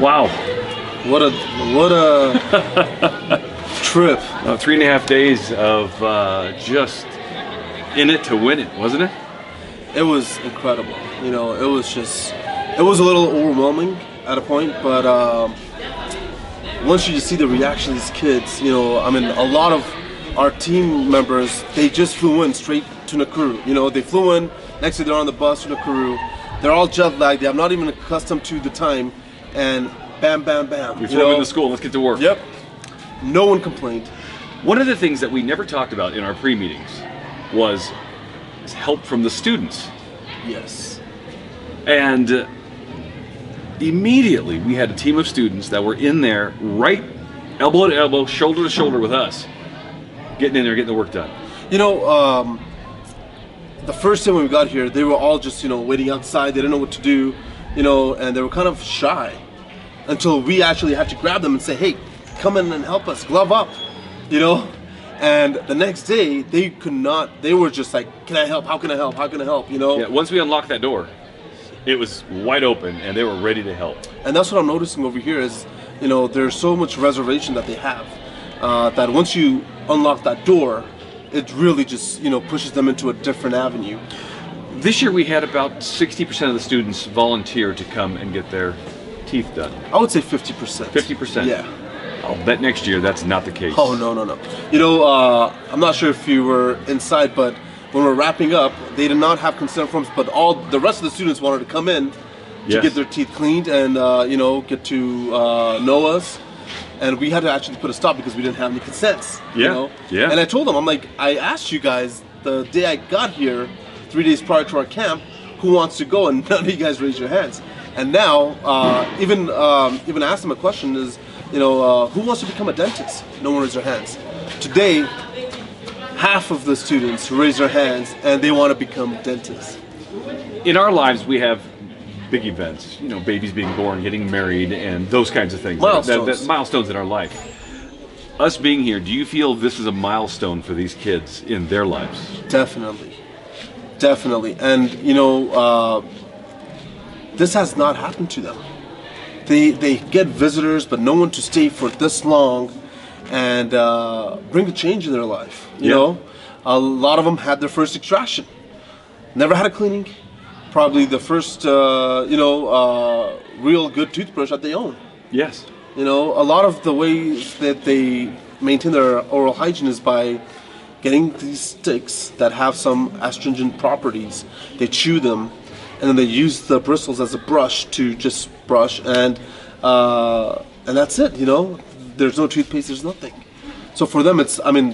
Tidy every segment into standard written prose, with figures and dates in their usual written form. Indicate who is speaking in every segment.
Speaker 1: Wow.
Speaker 2: What a trip.
Speaker 1: 3.5 days of just in it to win it, wasn't it?
Speaker 2: It was incredible. You know, it was a little overwhelming at a point, but once you just see the reaction of these kids, you know, I mean, a lot of our team members, they just flew in straight to Nakuru. You know, they flew in, next day they're on the bus to Nakuru. They're all jet lagged, they're not even accustomed to the time, and bam, bam, bam.
Speaker 1: We flew into school, let's get to work.
Speaker 2: Yep. No one complained.
Speaker 1: One of the things that we never talked about in our pre-meetings was help from the students.
Speaker 2: Yes.
Speaker 1: And immediately we had a team of students that were in there, right elbow to elbow, shoulder to shoulder with us, getting in there, getting the work done.
Speaker 2: You know, the first time when we got here, they were all just, you know, waiting outside. They didn't know what to do, you know, and they were kind of shy until we actually had to grab them and say, hey, come in and help us, glove up, you know. And the next day, they could not, they were just like, can I help? How can I help? How can I help? You know?
Speaker 1: Yeah, once we unlocked that door, it was wide open and they were ready to help.
Speaker 2: And that's what I'm noticing over here is, you know, there's so much reservation that they have that once you unlock that door, it really just, you know, pushes them into a different avenue.
Speaker 1: This year we had about 60% of the students volunteer to come and get their teeth done.
Speaker 2: I would say 50%.
Speaker 1: 50%?
Speaker 2: Yeah.
Speaker 1: I'll bet next year that's not the case.
Speaker 2: Oh, no. You know, I'm not sure if you were inside, but when we're wrapping up, they did not have consent forms, but all the rest of the students wanted to come in to get their teeth cleaned and, you know, get to know us. And we had to actually put a stop because we didn't have any consents.
Speaker 1: Yeah,
Speaker 2: You know?
Speaker 1: yeah.
Speaker 2: And I told them, I'm like, I asked you guys the day I got here, 3 days prior to our camp, who wants to go, and none of you guys raised your hands. And now, even asked them a question is, you know, who wants to become a dentist? No one raised their hands. Today, half of the students raise their hands and they want to become dentists.
Speaker 1: In our lives, we have big events, you know, babies being born, getting married, and those kinds of things.
Speaker 2: Milestones.
Speaker 1: Milestones in our life. Us being here, do you feel this is a milestone for these kids in their lives?
Speaker 2: Definitely. And, you know, this has not happened to them. They get visitors, but no one to stay for this long and bring a change in their life. You know, a lot of them had their first extraction, never had a cleaning, probably the first, real good toothbrush that they own.
Speaker 1: Yes.
Speaker 2: You know, a lot of the ways that they maintain their oral hygiene is by getting these sticks that have some astringent properties. They chew them, and then they use the bristles as a brush to just brush, and that's it. You know, there's no toothpaste, there's nothing. So for them,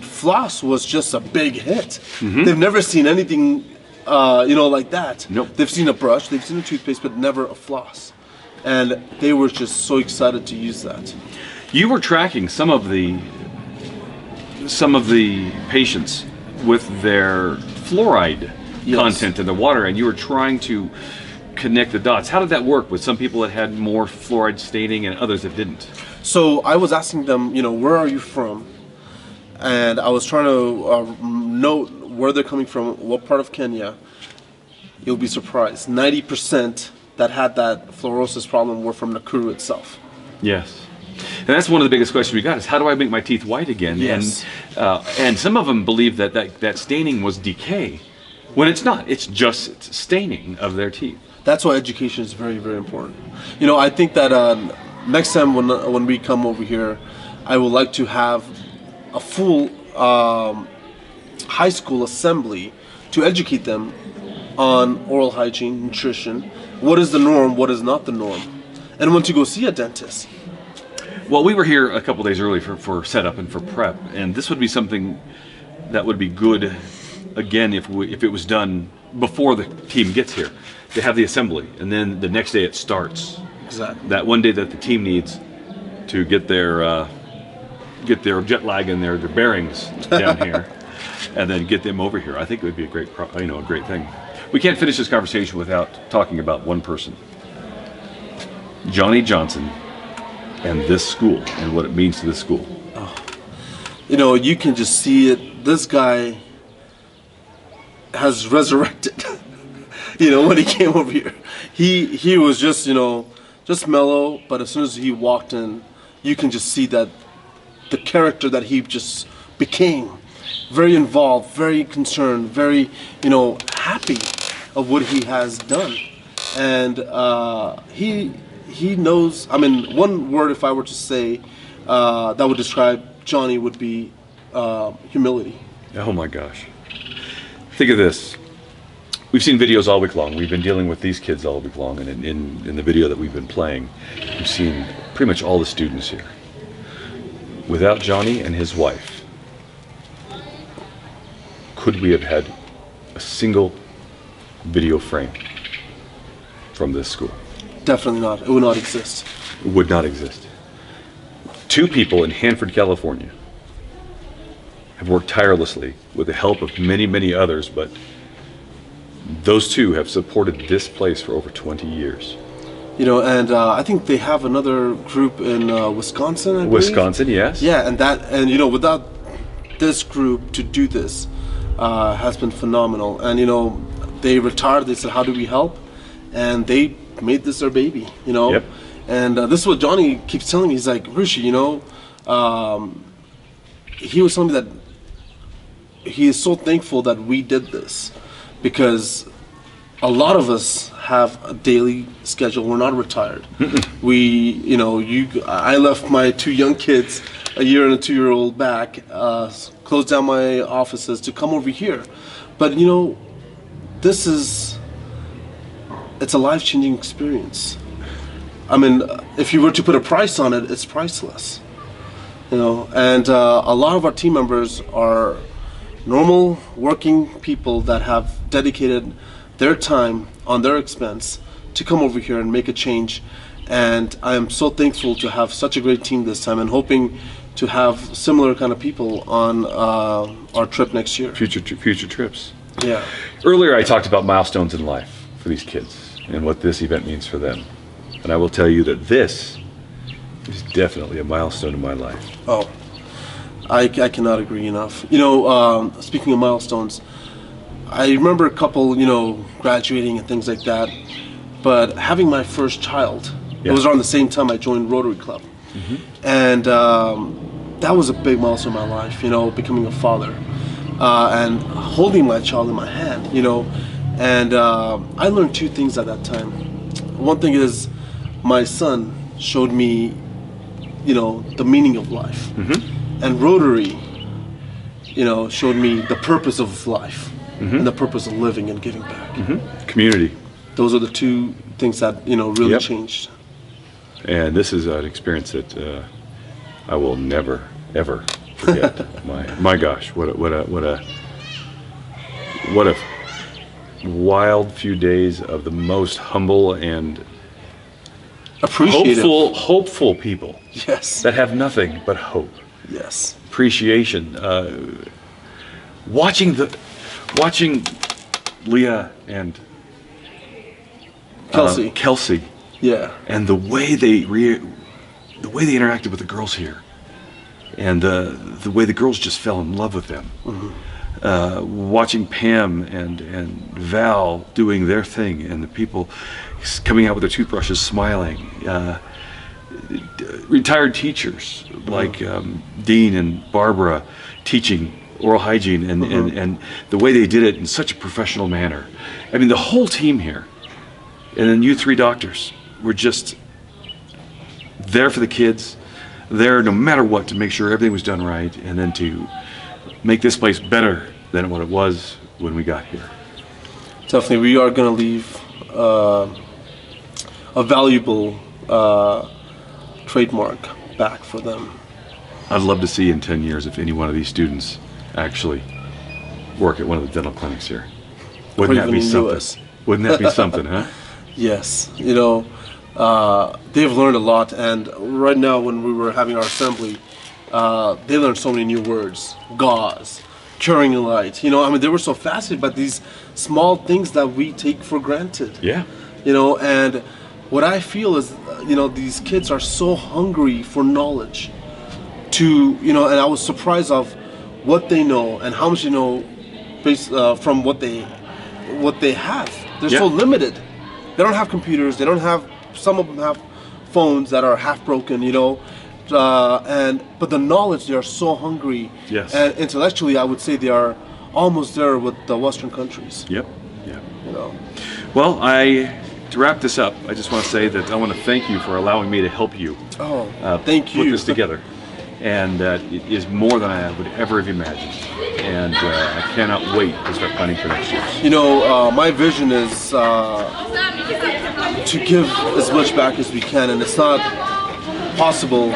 Speaker 2: floss was just a big hit. Mm-hmm. They've never seen anything, like that.
Speaker 1: Nope.
Speaker 2: They've seen a brush, they've seen a toothpaste, but never a floss, and they were just so excited to use that.
Speaker 1: You were tracking some of the patients with their fluoride content in the water, and you were trying to connect the dots. How did that work with some people that had more fluoride staining and others that didn't?
Speaker 2: So I was asking them, you know, where are you from? And I was trying to note where they're coming from, what part of Kenya. You'll be surprised. 90% that had that fluorosis problem were from Nakuru itself.
Speaker 1: Yes. And that's one of the biggest questions we got is how do I make my teeth white again?
Speaker 2: Yes.
Speaker 1: And some of them believe that staining was decay, when it's not. It's just staining of their teeth. That's
Speaker 2: why education is very, very important. You know, I think that next time when we come over here, I would like to have a full high school assembly to educate them on oral hygiene, nutrition, what is the norm, what is not the norm, and when to go see a dentist.
Speaker 1: Well, we were here a couple days early for setup and for prep, and this would be something that would be good, again, if it was done before the team gets here. They have the assembly, and then the next day it starts.
Speaker 2: Exactly.
Speaker 1: That one day that the team needs to get their jet lag and their bearings down here, and then get them over here. I think it would be a great thing. We can't finish this conversation without talking about one person, Johnny Johnson, and this school and what it means to this school.
Speaker 2: Oh. You know, you can just see it. This guy has resurrected. You know, when he came over here, he was just just mellow, but as soon as he walked in, you can just see that the character that he just became, very involved, very concerned, very, happy of what he has done. And he knows, one word if I were to say that would describe Johnny would be humility.
Speaker 1: Oh my gosh. Think of this. We've seen videos all week long. We've been dealing with these kids all week long, and in the video that we've been playing, we've seen pretty much all the students here. Without Johnny and his wife, could we have had a single video frame from this school?
Speaker 2: Definitely not. It would not exist.
Speaker 1: It would not exist. 2 people in Hanford, California have worked tirelessly with the help of many, many others, but those 2 have supported this place for over 20 years.
Speaker 2: And I think they have another group in Wisconsin, I believe.
Speaker 1: Wisconsin, yes.
Speaker 2: Yeah, and without this group to do this has been phenomenal. And they retired. They said, "How do we help?" And they made this their baby.
Speaker 1: Yep.
Speaker 2: And this is what Johnny keeps telling me. He's like, "Rushi, he was telling me that he is so thankful that we did this, because a lot of us have a daily schedule. We're not retired. I left my 2 young kids, a year and a 2-year-old, back, closed down my offices to come over here. But it's a life-changing experience. If you were to put a price on it, it's priceless. And a lot of our team members are normal working people that have dedicated their time on their expense to come over here and make a change. And I am so thankful to have such a great team this time, and hoping to have similar kind of people on our trip next year.
Speaker 1: Future trips.
Speaker 2: Yeah.
Speaker 1: Earlier I talked about milestones in life for these kids and what this event means for them. And I will tell you that this is definitely a milestone in my life.
Speaker 2: Oh, I cannot agree enough. Speaking of milestones, I remember a couple, graduating and things like that. But having my first child, it was around the same time I joined Rotary Club. Mm-hmm. And that was a big milestone in my life, becoming a father. And holding my child in my hand, And I learned 2 things at that time. One thing is, my son showed me, the meaning of life. Mm-hmm. And Rotary, showed me the purpose of life. Mm-hmm. And the purpose of living and giving back.
Speaker 1: Mm-hmm. Community.
Speaker 2: Those are the 2 things that, really changed.
Speaker 1: And this is an experience that I will never, ever forget. my gosh, what a wild few days of the most humble and
Speaker 2: appreciative,
Speaker 1: hopeful people.
Speaker 2: Yes.
Speaker 1: That have nothing but hope.
Speaker 2: Yes.
Speaker 1: Appreciation. Watching Leah and Kelsey.
Speaker 2: Yeah.
Speaker 1: And the way they interacted with the girls here, and the way the girls just fell in love with them. Mm-hmm. Watching Pam and Val doing their thing, and the people coming out with their toothbrushes smiling. Retired teachers like Dean and Barbara teaching oral hygiene, and the way they did it in such a professional manner. The whole team here, and then you 3 doctors were just there for the kids, there no matter what, to make sure everything was done right, and then to make this place better than what it was when we got here.
Speaker 2: Definitely, we are going to leave a valuable trademark back for them.
Speaker 1: I'd love to see in 10 years if any one of these students actually work at one of the dental clinics here. Wouldn't that be something? Wouldn't that be something, huh?
Speaker 2: Yes. They've learned a lot, and right now when we were having our assembly, they learned so many new words. Gauze, curing light. They were so fascinated by these small things that we take for granted.
Speaker 1: Yeah.
Speaker 2: And what I feel is, these kids are so hungry for knowledge. And I was surprised of what they know and how much they know based from what they have. They're so limited. They don't have computers. They don't have. Some of them have phones that are half broken, but the knowledge, they are so hungry.
Speaker 1: Yes.
Speaker 2: And intellectually, I would say they are almost there with the Western countries.
Speaker 1: Yep. Yeah.
Speaker 2: Well,
Speaker 1: To wrap this up, I just want to say that I want to thank you for allowing me to help you.
Speaker 2: Thank you.
Speaker 1: Put this together, and that it is more than I would ever have imagined. And I cannot wait to start planning for next year.
Speaker 2: My vision is to give as much back as we can, and it's not possible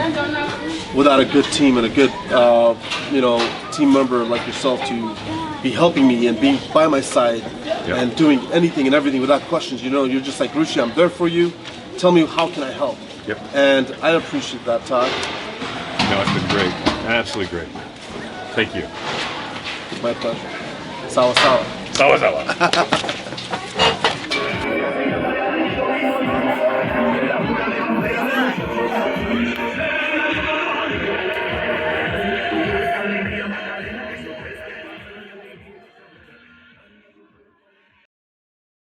Speaker 2: without a good team and a good, team member like yourself to be helping me and being by my side and doing anything and everything without questions. You're just like, Rushi, I'm there for you. Tell me, how can I help?
Speaker 1: Yep.
Speaker 2: And I appreciate that, Todd.
Speaker 1: It's been great. Absolutely great. Thank you.
Speaker 2: It's my pleasure. Sawa sawa.
Speaker 1: Sawa sawa.